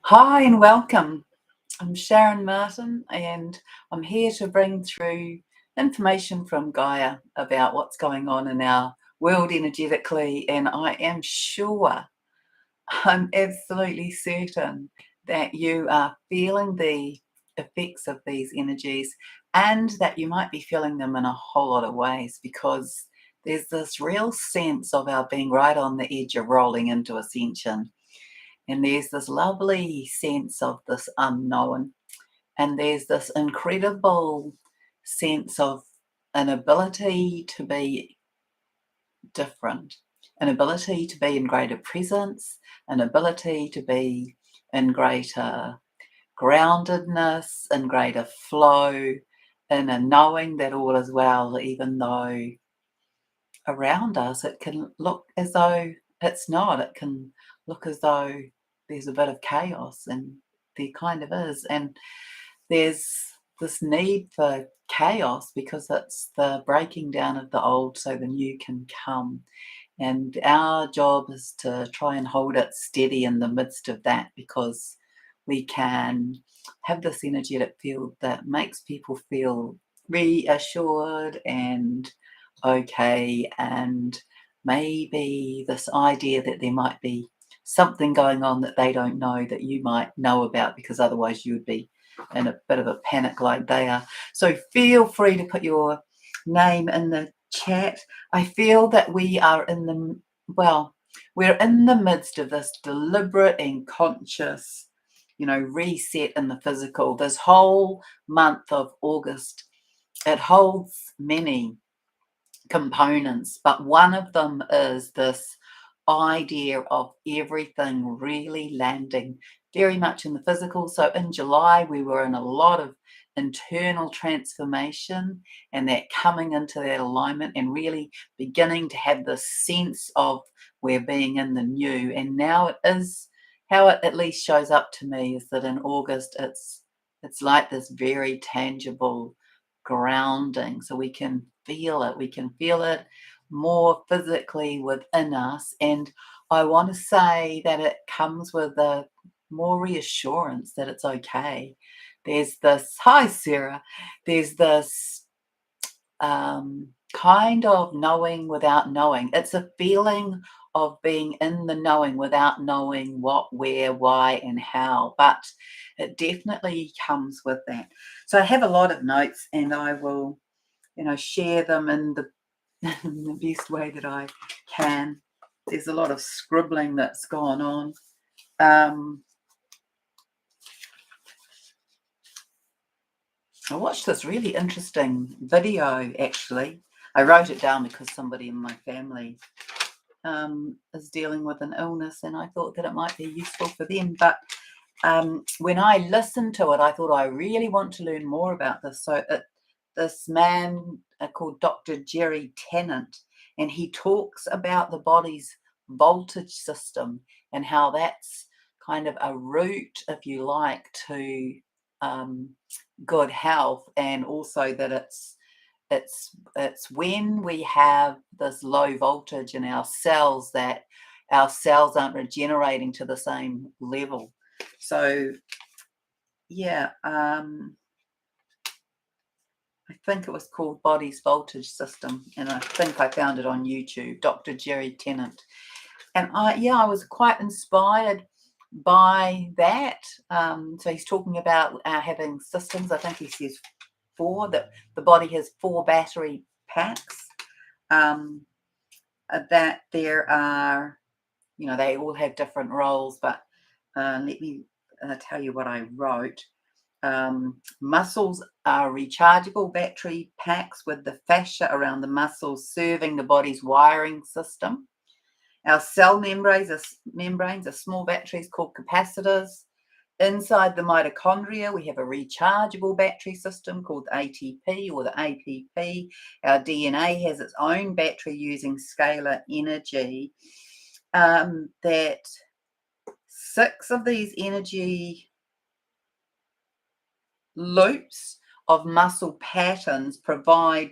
Hi and welcome. I'm Sharon Martin and I'm here to bring through information from Gaia about what's going on in our world energetically. And I am sure, I'm absolutely certain that you are feeling the effects of these energies and that you might be feeling them in a whole lot of ways because there's this real sense of our being right on the edge of rolling into ascension. And there's this lovely sense of this unknown. And there's this incredible sense of an ability to be different, an ability to be in greater presence, an ability to be in greater groundedness, in greater flow, in a knowing that all is well, even though around us it can look as though it's not. It can look as though there's a bit of chaos, and there kind of is. And there's this need for chaos because it's the breaking down of the old so the new can come. And our job is to try and hold it steady in the midst of that because we can have this energetic field that makes people feel reassured and okay, and maybe this idea that there might be something going on that they don't know that you might know about, because otherwise you would be in a bit of a panic like they are. So feel free to put your name in the chat. I feel that we are in the, well, we're in the midst of this deliberate and conscious, reset in the physical. This whole month of August, it holds many components, but one of them is this idea of everything really landing very much in the physical. So in July, we were in a lot of internal transformation and that coming into that alignment and really beginning to have this sense of we're being in the new. And now it is how it at least shows up to me is that in August it's like this very tangible grounding. So we can feel it more physically within us. And I want to say that it comes with a more reassurance that it's okay. There's this, hi Sarah, there's this kind of knowing without knowing. It's a feeling of being in the knowing without knowing what, where, why, and how. But it definitely comes with that. So I have a lot of notes and I will, share them in the, in the best way that I can. There's a lot of scribbling that's gone on. I watched this really interesting video, actually. I wrote it down because somebody in my family is dealing with an illness, and I thought that it might be useful for them. But when I listened to it, I thought I really want to learn more about this. So this man called Dr. Jerry Tennant, and he talks about the body's voltage system and how that's kind of a route, if you like, to good health, and also that it's when we have this low voltage in our cells that our cells aren't regenerating to the same level. So yeah, I think it was called Body's Voltage System, and I think I found it on YouTube, Dr. Jerry Tennant. And I was quite inspired by that. So he's talking about having systems. I think he says four, that the body has four battery packs, that there are, they all have different roles, but let me tell you what I wrote. Muscles are rechargeable battery packs with the fascia around the muscles serving the body's wiring system. Our cell membranes are small batteries called capacitors. Inside the mitochondria, we have a rechargeable battery system called ATP or the APP. Our DNA has its own battery using scalar energy. That 6 of these energy loops of muscle patterns provide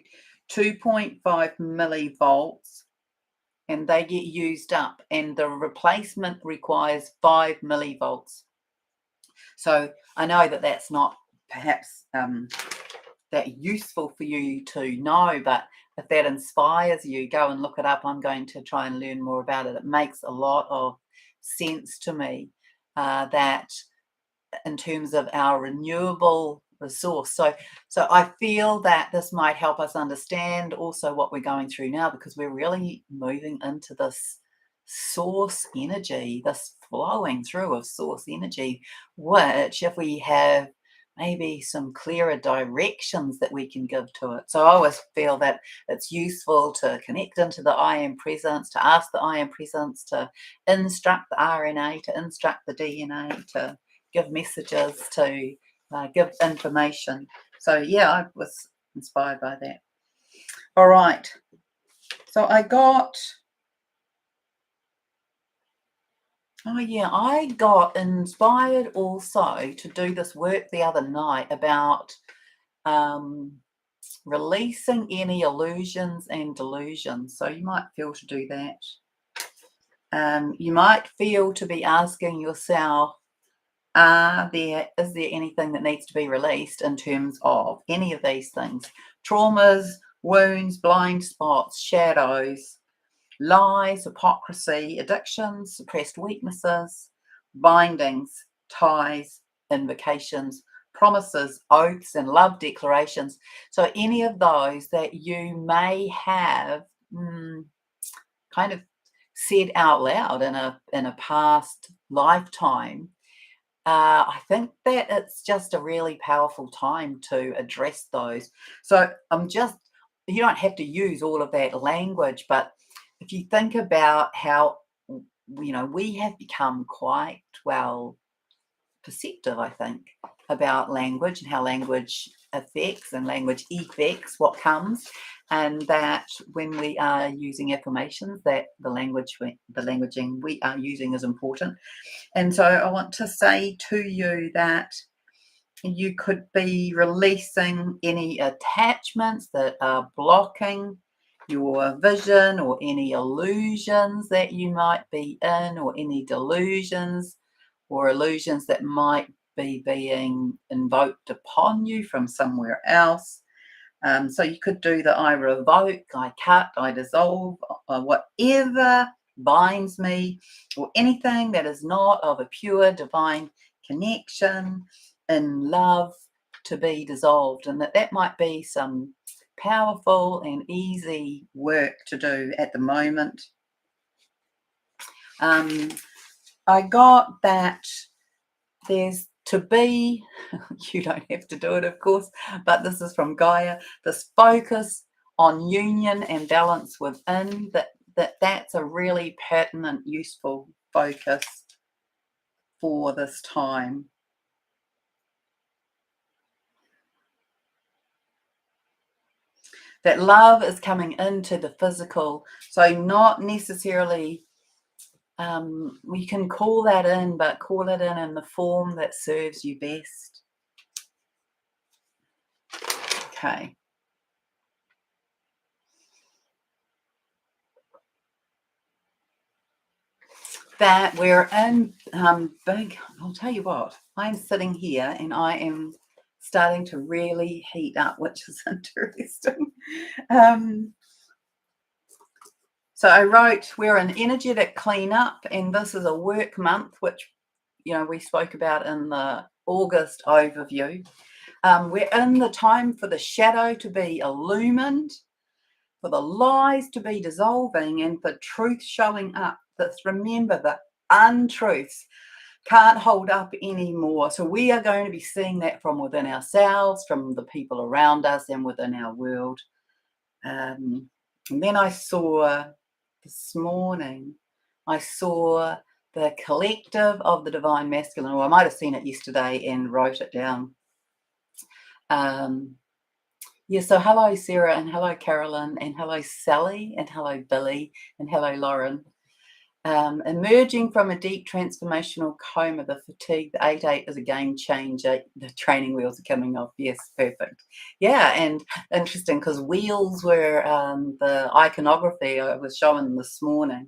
2.5 millivolts, and they get used up, and the replacement requires 5 millivolts. So I know that that's not perhaps that useful for you to know, but if that inspires you, go and look it up. I'm going to try and learn more about it. It makes a lot of sense to me, that in terms of our renewable resource. So I feel that this might help us understand also what we're going through now, because we're really moving into this source energy, this flowing through of source energy, which if we have maybe some clearer directions that we can give to it. So I always feel that it's useful to connect into the I am presence, to ask the I am presence to instruct the RNA, to instruct the DNA, to give messages, to give information. So yeah, I was inspired by that. All right. So I got inspired also to do this work the other night about releasing any illusions and delusions. So you might feel to do that. You might feel to be asking yourself, is there anything that needs to be released in terms of any of these things? Traumas, wounds, blind spots, shadows, lies, hypocrisy, addictions, suppressed weaknesses, bindings, ties, invocations, promises, oaths, and love declarations. So any of those that you may have kind of said out loud in a past lifetime, I think that it's just a really powerful time to address those. So you don't have to use all of that language, but if you think about how, we have become quite well perceptive, I think, about language and how language affects and language effects what comes, and that when we are using affirmations, that the languaging we are using is important. And so I want to say to you that you could be releasing any attachments that are blocking your vision, or any illusions that you might be in, or any delusions or illusions that might be being invoked upon you from somewhere else. So you could do the I revoke, I cut, I dissolve, whatever binds me, or anything that is not of a pure divine connection in love, to be dissolved. And that might be some powerful and easy work to do at the moment. I got that there's to be, you don't have to do it, of course, but this is from Gaia, this focus on union and balance within, that's a really pertinent, useful focus for this time. That love is coming into the physical, so not necessarily, we can call that in, but call it in the form that serves you best. Okay. That we're in big, I'll tell you what, I'm sitting here and I am starting to really heat up, which is interesting. So I wrote, we're an energetic cleanup, and this is a work month, which, we spoke about in the August overview. We're in the time for the shadow to be illumined, for the lies to be dissolving, and for truth showing up. Remember, the untruths can't hold up anymore. So we are going to be seeing that from within ourselves, from the people around us, and within our world. And then I saw this morning, the collective of the divine masculine, or I might have seen it yesterday and wrote it down. So hello Sarah, and hello Carolyn, and hello Sally, and hello Billy, and hello Lauren. Emerging from a deep transformational coma, the fatigue, the 8-8 is a game changer. The training wheels are coming off. Yes, perfect. Yeah, and interesting, because wheels were the iconography I was showing this morning.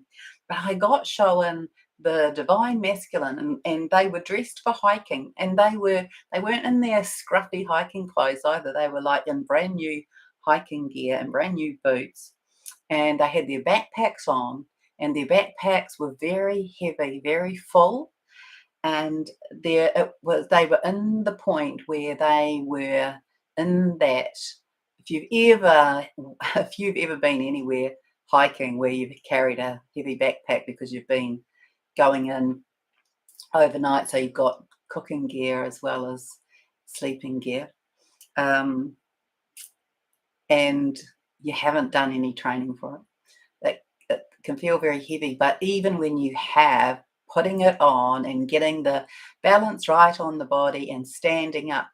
But I got shown the divine masculine, and they were dressed for hiking, and they weren't in their scruffy hiking clothes either. They were like in brand new hiking gear and brand new boots, and they had their backpacks on, and their backpacks were very heavy, very full, and they were in the point where they were in that, if you've ever been anywhere hiking where you've carried a heavy backpack because you've been going in overnight, so you've got cooking gear as well as sleeping gear, and you haven't done any training for it, it can feel very heavy. But even when you have, putting it on and getting the balance right on the body and standing up,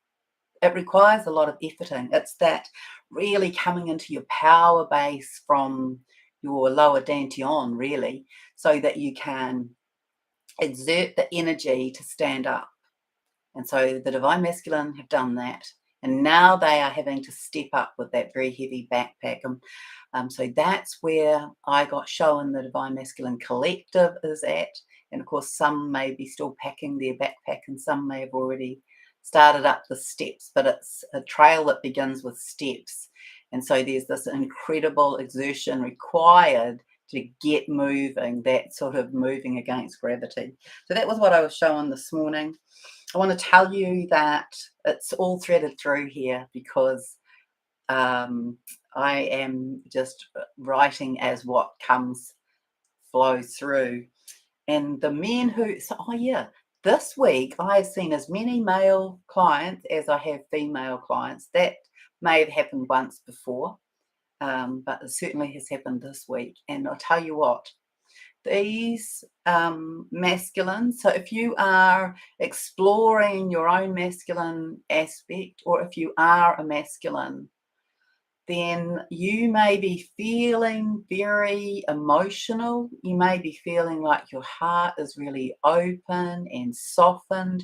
it requires a lot of efforting. It's that really coming into your power base from your lower dantian, really, so that you can exert the energy to stand up. And so the divine masculine have done that, and now they are having to step up with that very heavy backpack. So that's where I got shown the divine masculine collective is at. And of course, some may be still packing their backpack, and some may have already started up the steps, but it's a trail that begins with steps. And so there's this incredible exertion required to get moving, that sort of moving against gravity. So that was what I was showing this morning. I want to tell you that it's all threaded through here, because I am just writing as what flows through. And the men this week I have seen as many male clients as I have female clients. That may have happened once before, but it certainly has happened this week. And I'll tell you what, these masculine, so if you are exploring your own masculine aspect, or if you are a masculine, then you may be feeling very emotional. You may be feeling like your heart is really open and softened.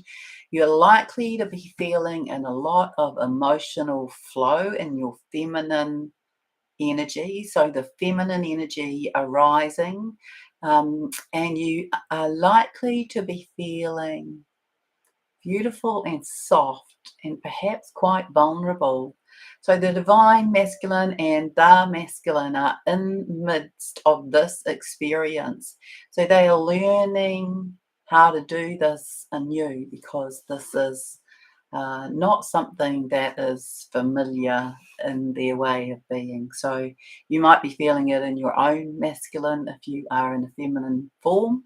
You're likely to be feeling in a lot of emotional flow in your feminine energy. So the feminine energy arising, and you are likely to be feeling beautiful and soft and perhaps quite vulnerable. So the divine masculine and the masculine are in midst of this experience. So they are learning how to do this anew, because this is not something that is familiar in their way of being. So you might be feeling it in your own masculine if you are in a feminine form.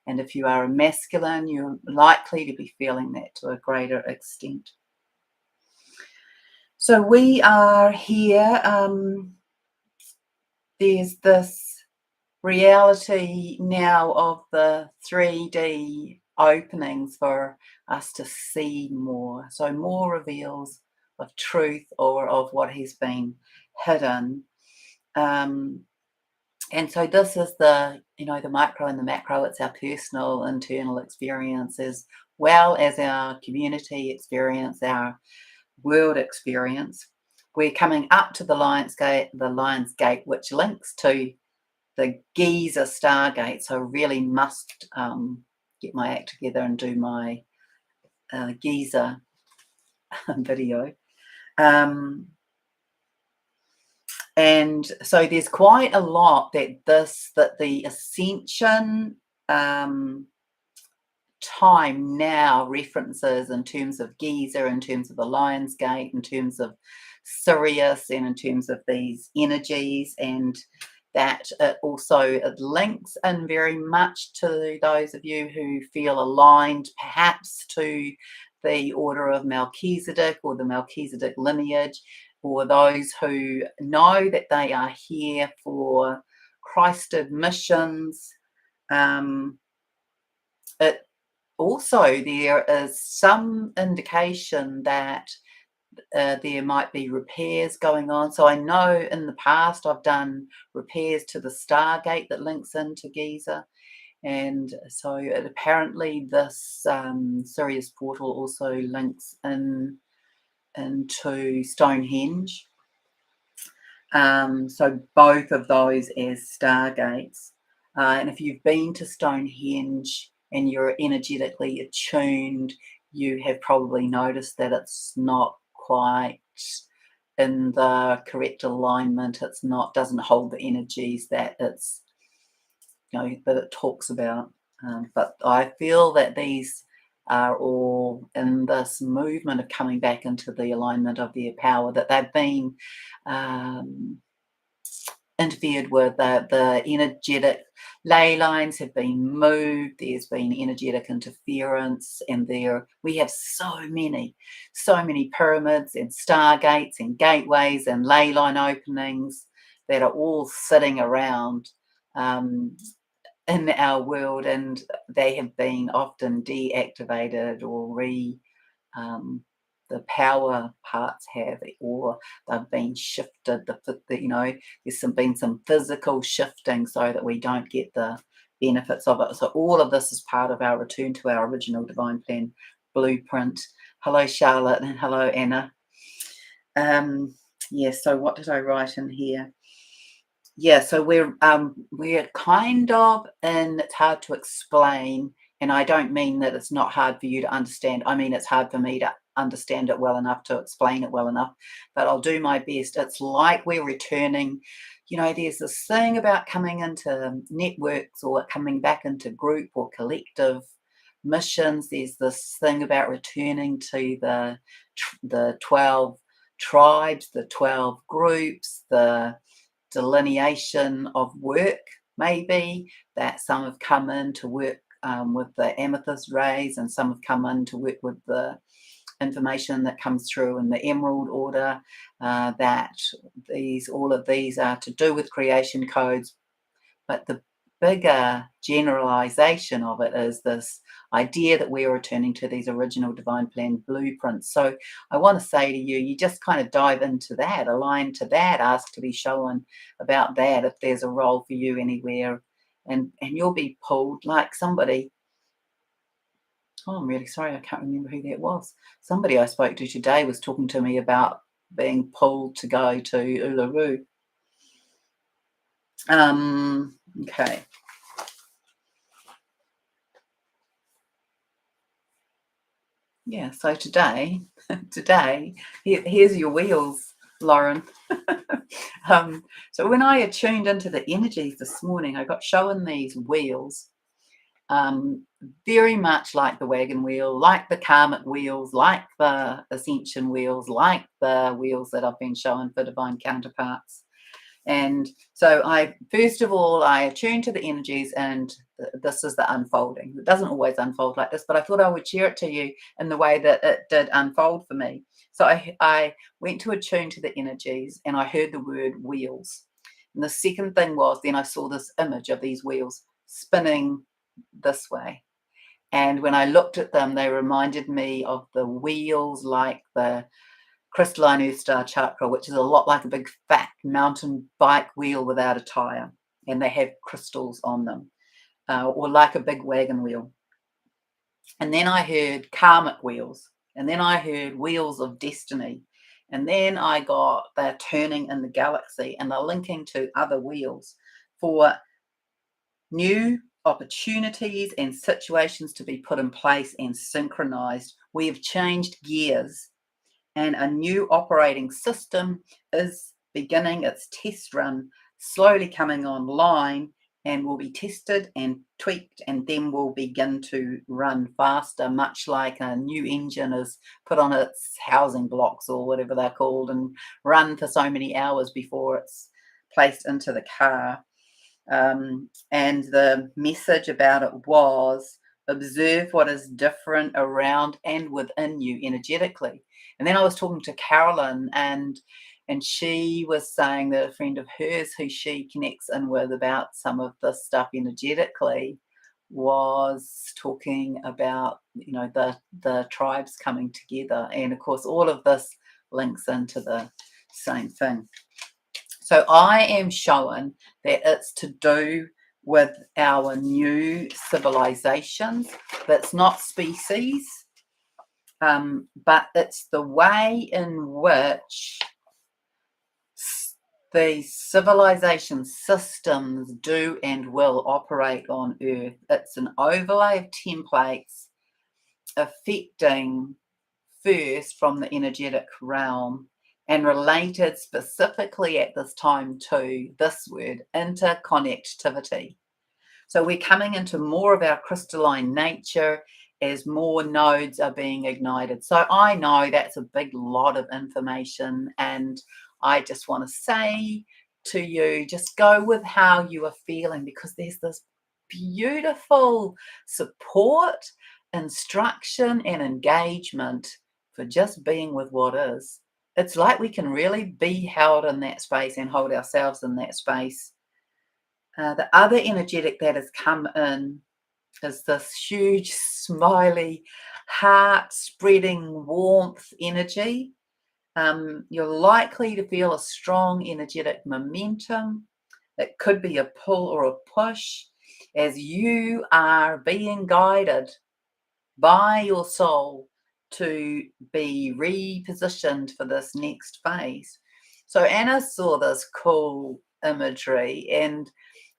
And if you are a masculine, you're likely to be feeling that to a greater extent. So we are here. There's this reality now of the 3D openings for us to see more. So more reveals of truth or of what has been hidden. And so this is the micro and the macro. It's our personal internal experience, as well as our community experience, our world experience. We're coming up to the Lion's Gate, which links to the GAIA Stargate. So really must get my act together and do my GAIA video. And so there's quite a lot that the ascension time now references in terms of GAIA, in terms of the Lion's Gate, in terms of Sirius, and in terms of these energies, and that it links in very much to those of you who feel aligned perhaps to the order of Melchizedek or the Melchizedek lineage, or those who know that they are here for Christed missions. Also, there is some indication that there might be repairs going on. So I know in the past I've done repairs to the Stargate that links into GAIA. And so apparently this Sirius portal also links into Stonehenge. So both of those as Stargates. And if you've been to Stonehenge and you're energetically attuned, you have probably noticed that it's not quite in the correct alignment. It's not, doesn't hold the energies that it's, that it talks about. But I feel that these are all in this movement of coming back into the alignment of their power, that they've been interfered with. The energetic ley lines have been moved. There's been energetic interference, and we have so many pyramids and stargates and gateways and ley line openings that are all sitting around in our world, and they have been often deactivated or the power parts have, or they've been shifted. There's been some physical shifting so that we don't get the benefits of it. So all of this is part of our return to our original divine plan blueprint. Hello, Charlotte, and hello, Anna. So what did I write in here? Yeah, so we're kind of, and it's hard to explain, and I don't mean that it's not hard for you to understand. I mean, it's hard for me to understand it well enough to explain it well enough, but I'll do my best. It's like we're returning, there's this thing about coming into networks or coming back into group or collective missions. There's this thing about returning to the 12 tribes, the 12 groups, the delineation of work, maybe, that some have come in to work with the amethyst rays, and some have come in to work with the information that comes through in the emerald order, that all of these are to do with creation codes. But the bigger generalization of it is this idea that we're returning to these original divine plan blueprints. So I want to say to you, you just kind of dive into that, align to that, ask to be shown about that if there's a role for you anywhere, and you'll be pulled like somebody. Oh, I'm really sorry, I can't remember who that was. Somebody I spoke to today was talking to me about being pulled to go to Uluru. Okay. Yeah, so today, here's your wheels, Lauren. So when I attuned into the energies this morning, I got shown these wheels, very much like the wagon wheel, like the karmic wheels, like the ascension wheels, like the wheels that I've been shown for divine counterparts. And so first of all, I attuned to the energies, and this is the unfolding. It doesn't always unfold like this, but I thought I would share it to you in the way that it did unfold for me. So I went to attune to the energies, and I heard the word wheels. And the second thing was, then I saw this image of these wheels spinning this way. And when I looked at them, they reminded me of the wheels like the crystalline earth star chakra, which is a lot like a big fat mountain bike wheel without a tire, and they have crystals on them, or like a big wagon wheel. And then I heard karmic wheels, and then I heard wheels of destiny, and then I got they're turning in the galaxy, and they're linking to other wheels for new opportunities and situations to be put in place and synchronized. We have changed gears, and a new operating system is beginning its test run, slowly coming online, and will be tested and tweaked, and then will begin to run faster, much like a new engine is put on its housing blocks or whatever they're called, and run for so many hours before it's placed into the car. And the message about it was, observe what is different around and within you energetically. And then I was talking to Carolyn, and she was saying that a friend of hers who she connects in with about some of this stuff energetically was talking about, the tribes coming together. And of course, all of this links into the same thing. So I am showing that it's to do with our new civilizations. That's not species, but it's the way in which the civilization systems do and will operate on Earth. It's an overlay of templates affecting first from the energetic realm and related specifically at this time to this word, interconnectivity. So we're coming into more of our crystalline nature as more nodes are being ignited. So I know that's a big lot of information, and I just want to say to you, just go with how you are feeling, because there's this beautiful support, instruction, and engagement for just being with what is. It's like we can really be held in that space and hold ourselves in that space. The other energetic that has come in is this huge, smiley, heart-spreading warmth energy. You're likely to feel a strong energetic momentum. It could be a pull or a push as you are being guided by your soul to be repositioned for this next phase. So Anna saw this cool imagery, and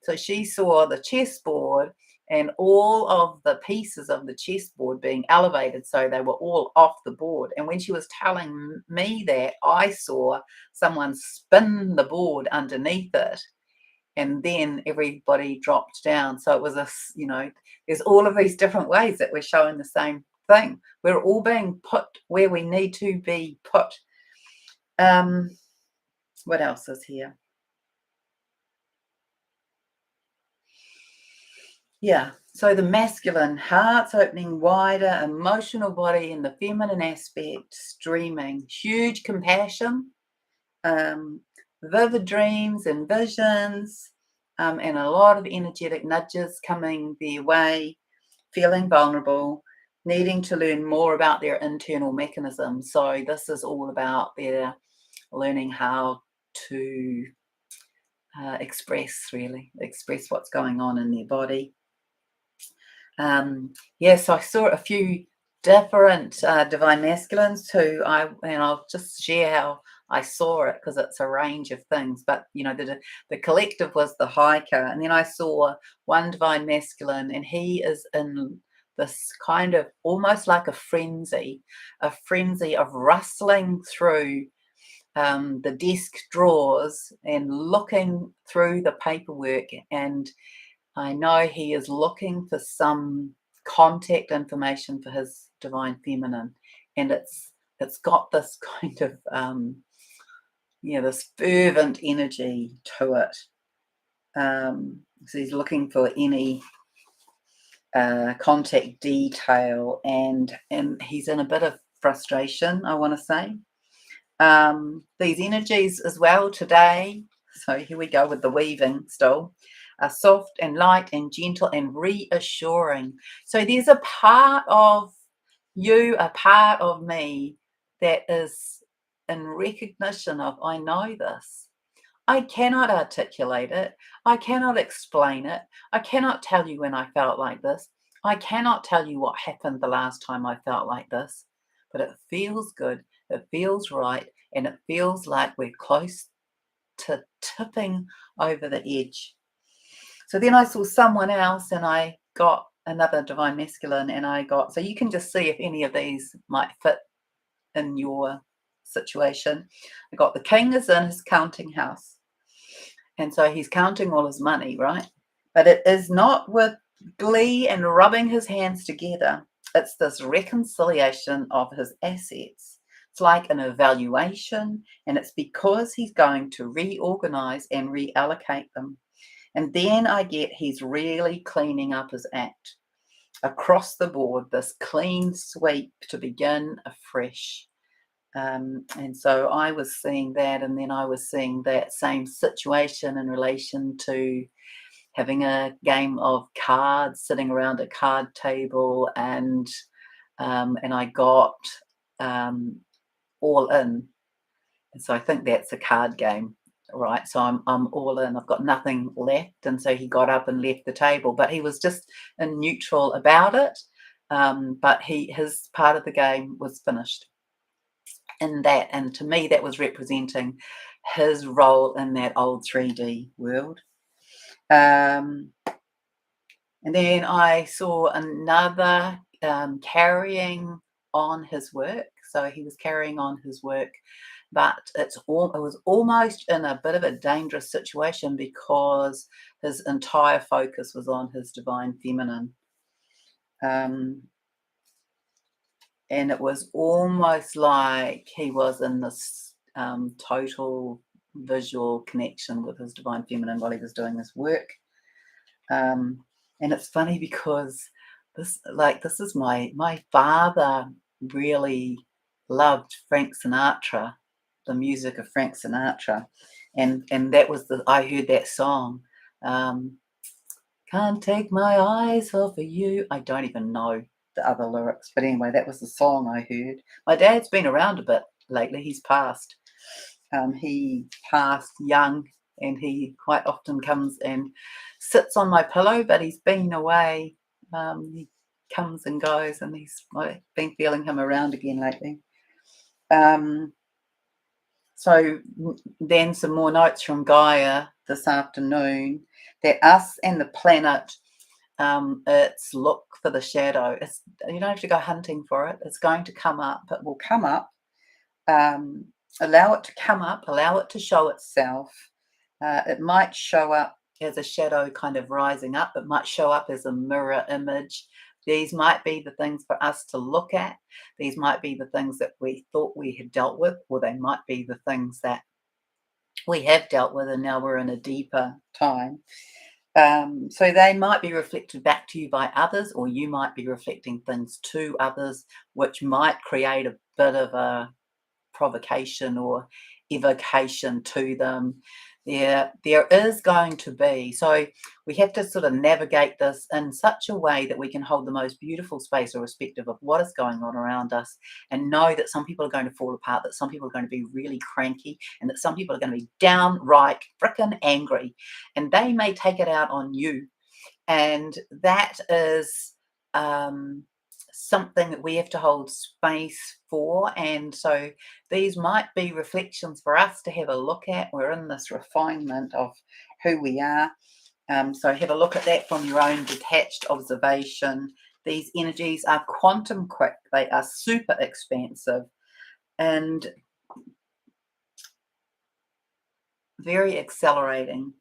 so she saw the chessboard and all of the pieces of the chessboard being elevated, so they were all off the board. And when she was telling me that, I saw someone spin the board underneath it, and then everybody dropped down. So it was there's all of these different ways that we're showing the same thing. We're all being put where we need to be put. What else is here? Yeah, so the masculine, heart's opening wider, emotional body, and the feminine aspect streaming, huge compassion, vivid dreams and visions, and a lot of energetic nudges coming their way, feeling vulnerable, needing to learn more about their internal mechanisms. So this is all about their learning how to express what's going on in their body. Yes, I saw a few different divine masculines too. And I'll just share how I saw it, because it's a range of things. But the collective was the hiker, and then I saw one divine masculine, and he is in this kind of almost like a frenzy of rustling through the desk drawers and looking through the paperwork. And I know he is looking for some contact information for his divine feminine, and it's got this kind of this fervent energy to it. So he's looking for any contact detail, and he's in a bit of frustration, I want to say. These energies as well today. So here we go with the weaving still. Are soft and light and gentle and reassuring. So there's a part of you, a part of me that is in recognition of, I know this. I cannot articulate it. I cannot explain it. I cannot tell you when I felt like this. I cannot tell you what happened the last time I felt like this. But it feels good. It feels right. And it feels like we're close to tipping over the edge. So then I saw someone else, and I got another divine masculine, and so you can just see if any of these might fit in your situation. I got the king is in his counting house. And so he's counting all his money, right? But it is not with glee and rubbing his hands together. It's this reconciliation of his assets. It's like an evaluation, and it's because he's going to reorganize and reallocate them. And then I get he's really cleaning up his act across the board, this clean sweep to begin afresh. And so I was seeing that, and then I was seeing that same situation in relation to having a game of cards, sitting around a card table, and I got all in. And so I think that's a card game. Right, so I'm all in. I've got nothing left, and so he got up and left the table, but he was just in neutral about it. But his part of the game was finished. And to me, that was representing his role in that old 3D world. And then I saw another carrying on his work. So he was carrying on his work, but it was almost in a bit of a dangerous situation because his entire focus was on his divine feminine. And it was almost like he was in this total visual connection with his divine feminine while he was doing his work. And it's funny because this is my father really loved Frank Sinatra, the music of Frank Sinatra, and that was I heard that song. Can't take my eyes off of you. I don't even know the other lyrics, but anyway, that was the song I heard. My dad's been around a bit lately. He's passed. He passed young, and he quite often comes and sits on my pillow, but he's been away. He comes and goes, and I've been feeling him around again lately. So then some more notes from Gaia this afternoon that us and the planet, it's look for the shadow. You don't have to go hunting for it. It's going to come up. It will come up. Allow it to come up. Allow it to show itself. It might show up as a shadow kind of rising up. It might show up as a mirror image. These might be the things for us to look at. These might be the things that we thought we had dealt with, or they might be the things that we have dealt with and now we're in a deeper time. So they might be reflected back to you by others, or you might be reflecting things to others, which might create a bit of a provocation or evocation to them. There is going to be, so we have to sort of navigate this in such a way that we can hold the most beautiful space irrespective of what is going on around us, and know that some people are going to fall apart, that some people are going to be really cranky, and that some people are going to be downright frickin' angry, and they may take it out on you. And that is something that we have to hold space for. And so these might be reflections for us to have a look at. We're in this refinement of who we are. So have a look at that from your own detached observation. These energies are quantum quick. They are super expansive and very accelerating.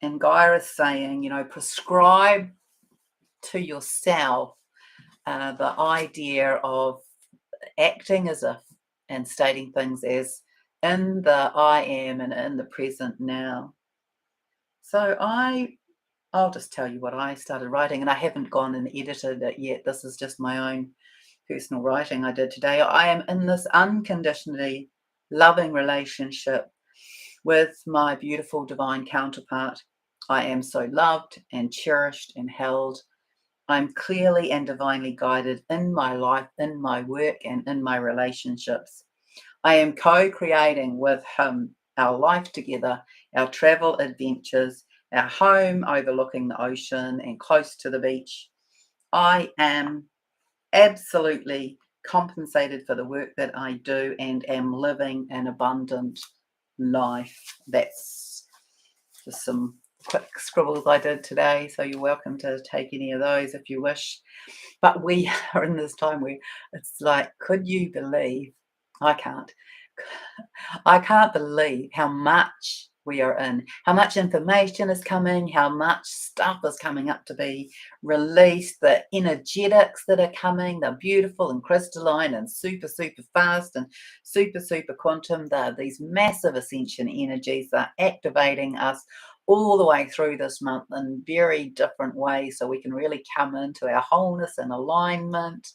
And Gaia is saying, prescribe to yourself the idea of acting as if and stating things as in the I am and in the present now. So I'll just tell you what I started writing, and I haven't gone and edited it yet. This is just my own personal writing I did today. I am in this unconditionally loving relationship with my beautiful divine counterpart. I am so loved and cherished and held. I'm clearly and divinely guided in my life, in my work, and in my relationships. I am co-creating with him our life together, our travel adventures, our home overlooking the ocean and close to the beach. I am absolutely compensated for the work that I do and am living an abundant life. That's just some quick scribbles I did today, so you're welcome to take any of those if you wish. But we are in this time where it's like, could you believe? I can't believe how much we are in, how much information is coming, how much stuff is coming up to be released, the energetics that are coming, they're beautiful and crystalline and super, super fast and super, super quantum. They're these massive ascension energies that are activating us all the way through this month in very different ways, so we can really come into our wholeness and alignment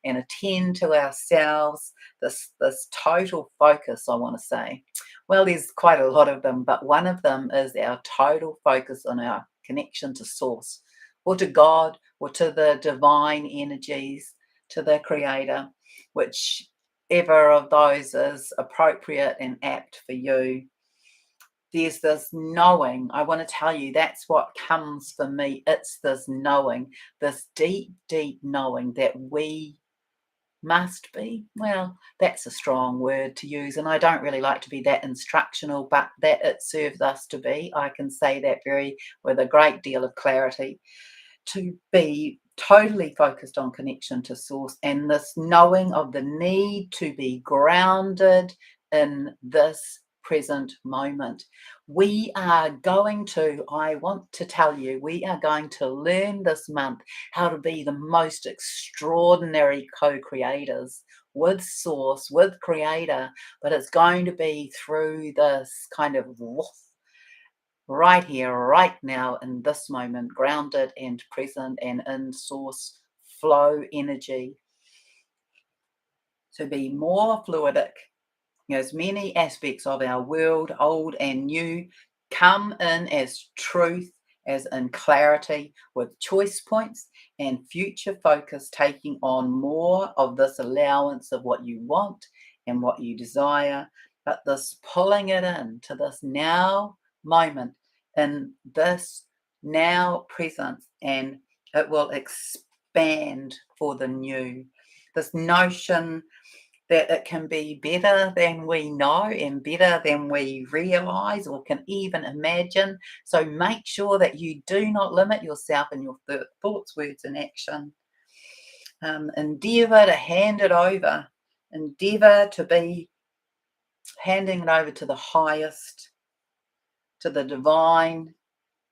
and attend to ourselves. This total focus, I want to say. Well, there's quite a lot of them, but one of them is our total focus on our connection to source, or to God, or to the divine energies, to the creator, whichever of those is appropriate and apt for you. There's this knowing. I want to tell you, that's what comes for me. It's this knowing, this deep, deep knowing that we Must be? Well, that's a strong word to use, and I don't really like to be that instructional, but that it serves us to be. I can say that very with a great deal of clarity, to be totally focused on connection to source and this knowing of the need to be grounded in this present moment. We are going to, I want to tell you, we are going to learn this month how to be the most extraordinary co-creators with source, with creator, but it's going to be through this kind of right here, right now, in this moment, grounded and present and in source flow energy, to be more fluidic. As many aspects of our world, old and new, come in as truth, as in clarity, with choice points and future focus, taking on more of this allowance of what you want and what you desire, but this pulling it in to this now moment, in this now presence, and it will expand for the new. This notion that it can be better than we know and better than we realize or can even imagine. So make sure that you do not limit yourself in your thoughts, words, and action. Endeavor to hand it over. Endeavor to be handing it over to the highest, to the divine,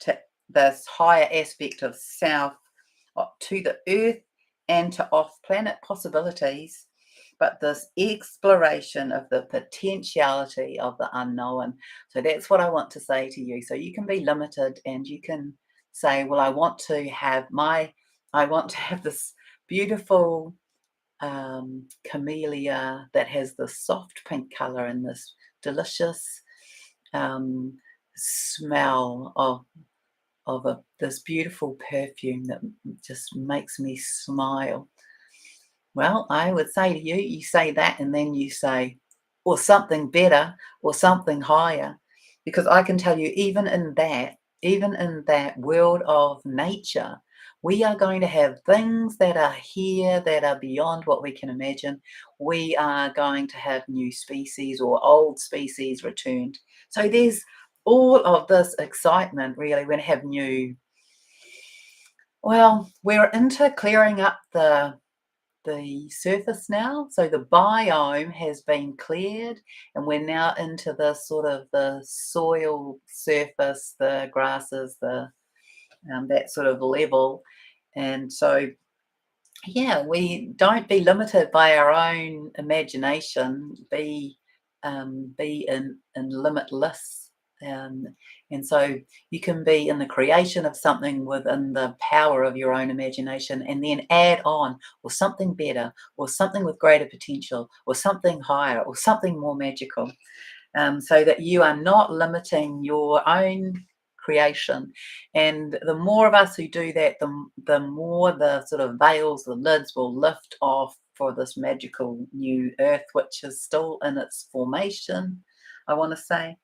to this higher aspect of self, to the earth and to off-planet possibilities, but this exploration of the potentiality of the unknown. So that's what I want to say to you. So you can be limited and you can say, well, I want to have this beautiful camellia that has this soft pink color and this delicious smell of this beautiful perfume that just makes me smile. Well, I would say to you, you say that and then you say, or something better or something higher. Because I can tell you, even in that world of nature, we are going to have things that are here that are beyond what we can imagine. We are going to have new species or old species returned. So there's all of this excitement, really. We're going to have new. Well, we're into clearing up the surface now. So the biome has been cleared and we're now into the sort of the soil surface, the grasses, the that sort of level. And so, yeah, we don't be limited by our own imagination, be in limitless. Um, and so you can be in the creation of something within the power of your own imagination and then add on, or something better, or something with greater potential, or something higher, or something more magical, so that you are not limiting your own creation. And the more of us who do that, the more the sort of veils, the lids will lift off for this magical new earth, which is still in its formation, I want to say.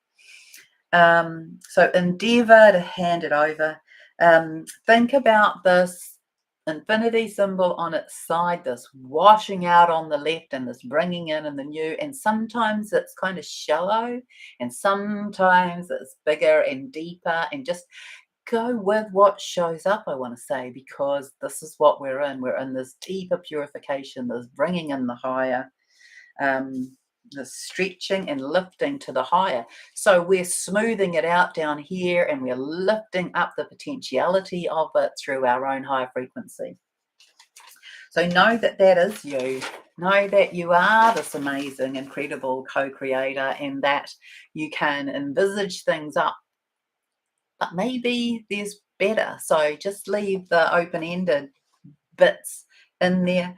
So endeavor to hand it over. Think about this infinity symbol on its side, this washing out on the left and this bringing in the new. And sometimes it's kind of shallow and sometimes it's bigger and deeper, and just go with what shows up, I want to say, because this is what we're in. We're in this deeper purification, this bringing in the higher. The stretching and lifting to the higher. So we're smoothing it out down here and we're lifting up the potentiality of it through our own higher frequency. So know that that is you. Know that you are this amazing, incredible co-creator and that you can envisage things up. But maybe there's better. So just leave the open-ended bits in there.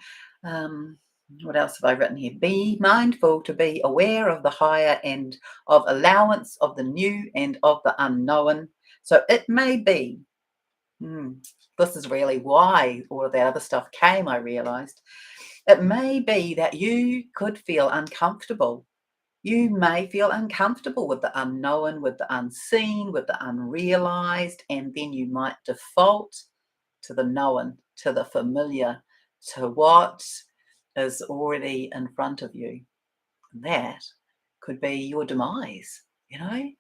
What else have I written here? Be mindful to be aware of the higher and of allowance of the new and of the unknown. So it may be, this is really why all of that other stuff came, I realized. It may be that you could feel uncomfortable. You may feel uncomfortable with the unknown, with the unseen, with the unrealized, and then you might default to the known, to the familiar, to what is already in front of you. That could be your demise, you know?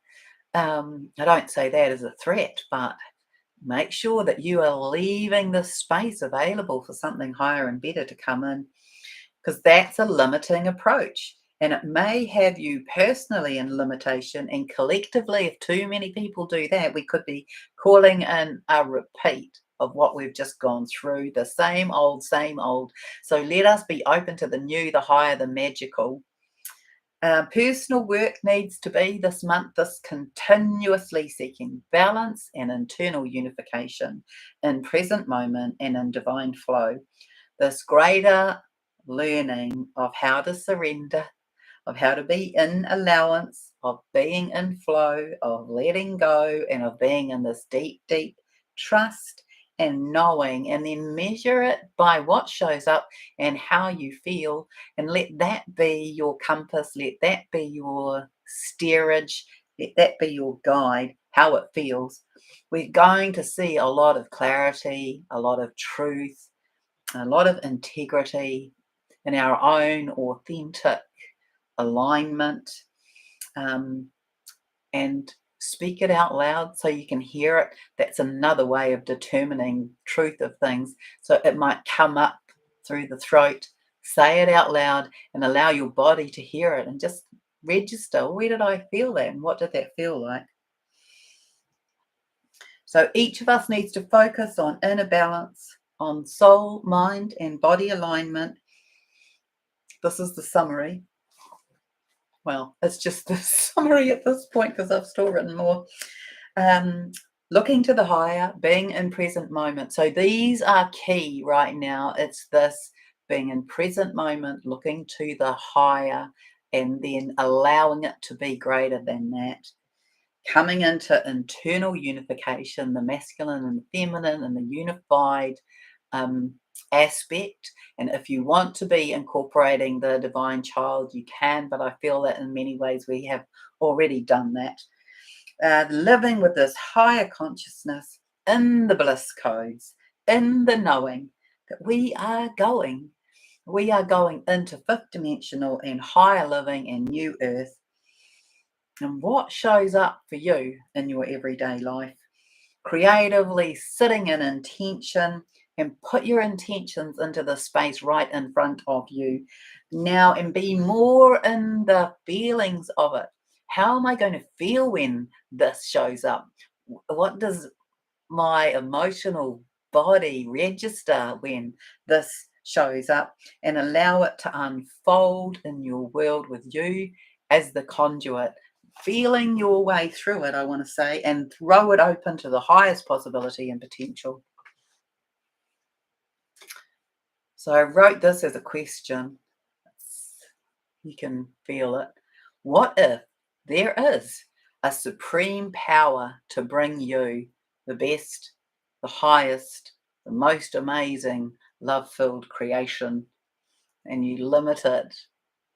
I don't say that as a threat, but make sure that you are leaving the space available for something higher and better to come in, because that's a limiting approach. And it may have you personally in limitation, and collectively, if too many people do that, we could be calling in a repeat of what we've just gone through, the same old, same old. So let us be open to the new, the higher, the magical. Personal work needs to be this month, this continuously seeking balance and internal unification in present moment and in divine flow. This greater learning of how to surrender, of how to be in allowance, of being in flow, of letting go, and of being in this deep, deep trust and knowing, and then measure it by what shows up and how you feel, and let that be your compass, let that be your steerage, let that be your guide, how it feels. We're going to see a lot of clarity, a lot of truth, a lot of integrity in our own authentic alignment, and speak it out loud so you can hear it. That's another way of determining truth of things. So it might come up through the throat, say it out loud, and allow your body to hear it, and just register, where did I feel that and what did that feel like? So each of us needs to focus on inner balance, on soul, mind, and body alignment. This is the summary. Well, it's just the summary at this point because I've still written more. Looking to the higher, being in present moment. So these are key right now. It's this being in present moment, looking to the higher, and then allowing it to be greater than that. Coming into internal unification, the masculine and the feminine and the unified aspect. And if you want to be incorporating the divine child, you can, but I feel that in many ways we have already done that. Living with this higher consciousness in the bliss codes, in the knowing that we are going into fifth dimensional and higher living and new earth. And what shows up for you in your everyday life? Creatively sitting in intention, and put your intentions into the space right in front of you now, and be more in the feelings of it. How am I going to feel when this shows up? What does my emotional body register when this shows up? And allow it to unfold in your world with you as the conduit, feeling your way through it, I want to say, and throw it open to the highest possibility and potential. So I wrote this as a question. You can feel it. What if there is a supreme power to bring you the best, the highest, the most amazing love-filled creation, and you limit it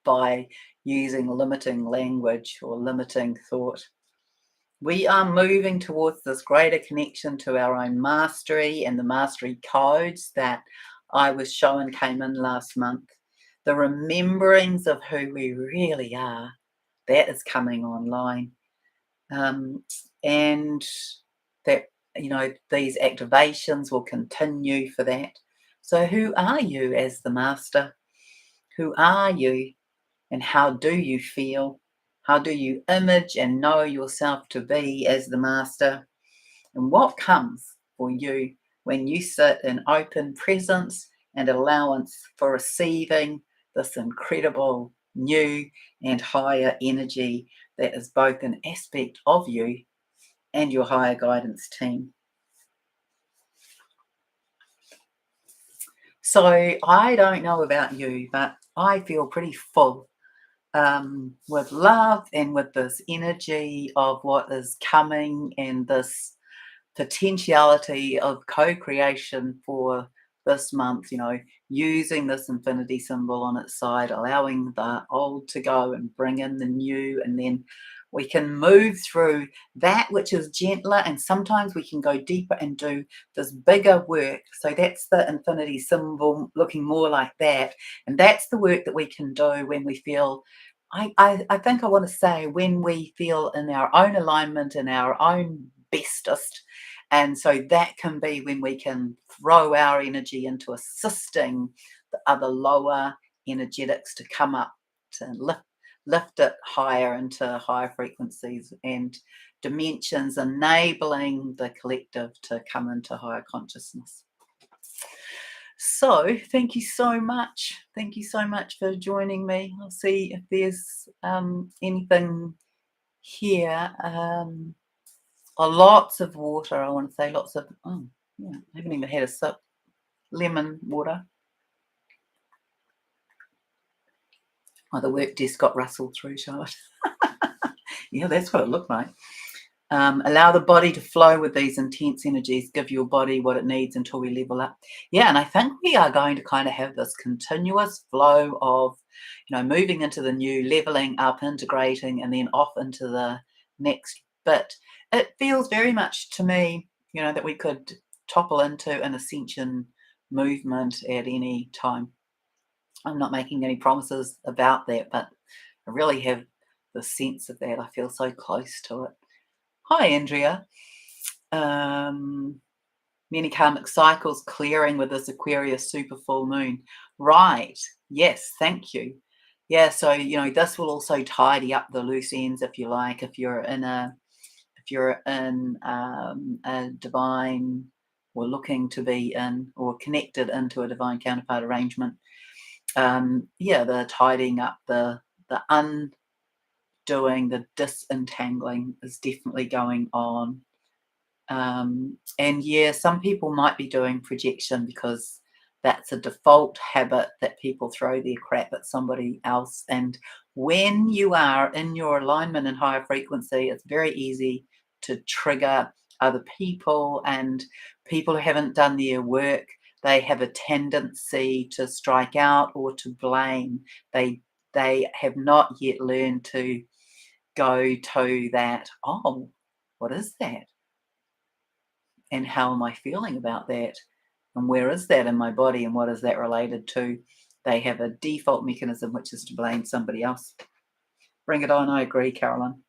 by using limiting language or limiting thought? We are moving towards this greater connection to our own mastery and the mastery codes that I was shown came in last month. The rememberings of who we really are, that is coming online. And that, these activations will continue for that. So who are you as the master? Who are you, and how do you feel? How do you image and know yourself to be as the master? And what comes for you when you sit in open presence and allowance for receiving this incredible new and higher energy that is both an aspect of you and your higher guidance team? So I don't know about you, but I feel pretty full with love and with this energy of what is coming, and this potentiality of co-creation for this month, using this infinity symbol on its side, allowing the old to go and bring in the new, and then We can move through that which is gentler, and sometimes we can go deeper and do this bigger work. So that's the infinity symbol looking more like that. And that's the work that we can do when we feel, I think I want to say, when we feel in our own alignment, in our own bestest. And so that can be when we can throw our energy into assisting the other lower energetics to come up, to lift it higher into higher frequencies and dimensions, enabling the collective to come into higher consciousness. So thank you so much. Thank you so much for joining me. I'll see if there's anything here. Lots of water, I want to say, lots of, oh, yeah, I haven't even had a sip. Lemon water. Oh, the work desk got rustled through, Charlotte. Yeah, that's what it looked like. Allow the body to flow with these intense energies. Give your body what it needs until we level up. Yeah, and I think we are going to kind of have this continuous flow of, moving into the new, leveling up, integrating, and then off into the next bit. It feels very much to me, that we could topple into an ascension movement at any time. I'm not making any promises about that, but I really have the sense of that. I feel so close to it. Hi, Andrea. Many karmic cycles clearing with this Aquarius super full moon. Right. Yes. Thank you. Yeah. So, this will also tidy up the loose ends, if you like, if you're in a divine, or looking to be in, or connected into a divine counterpart arrangement. The tidying up, the undoing, the disentangling is definitely going on. And yeah, some people might be doing projection because that's a default habit that people throw their crap at somebody else. And when you are in your alignment and higher frequency, it's very easy to trigger other people, and people who haven't done their work, they have a tendency to strike out or to blame. They have not yet learned to go to that, oh, what is that? And how am I feeling about that? And where is that in my body? And what is that related to? They have a default mechanism, which is to blame somebody else. Bring it on. I agree, Carolyn.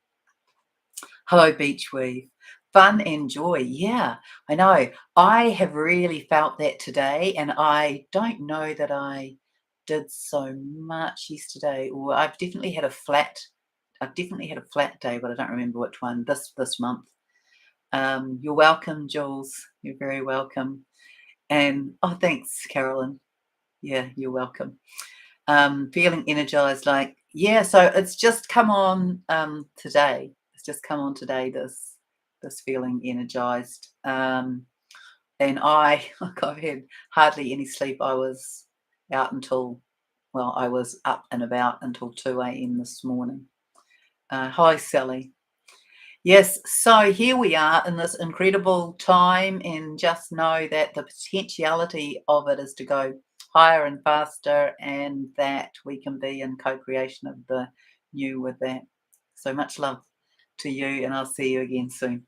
Hello, Beachweave. Fun and joy. Yeah, I know. I have really felt that today, and I don't know that I did so much yesterday. Or I've definitely had a flat day, but I don't remember which one this month. You're welcome, Jules. You're very welcome. And thanks, Carolyn. Yeah, you're welcome. Feeling energized, so it's just come on today. It's just come on today, this feeling energized. And I've had hardly any sleep. I was out I was up and about until 2 a.m. this morning. Hi, Sally. Yes, so here we are in this incredible time, and just know that the potentiality of it is to go higher and faster, and that we can be in co-creation of the new with that. So much love to you, and I'll see you again soon.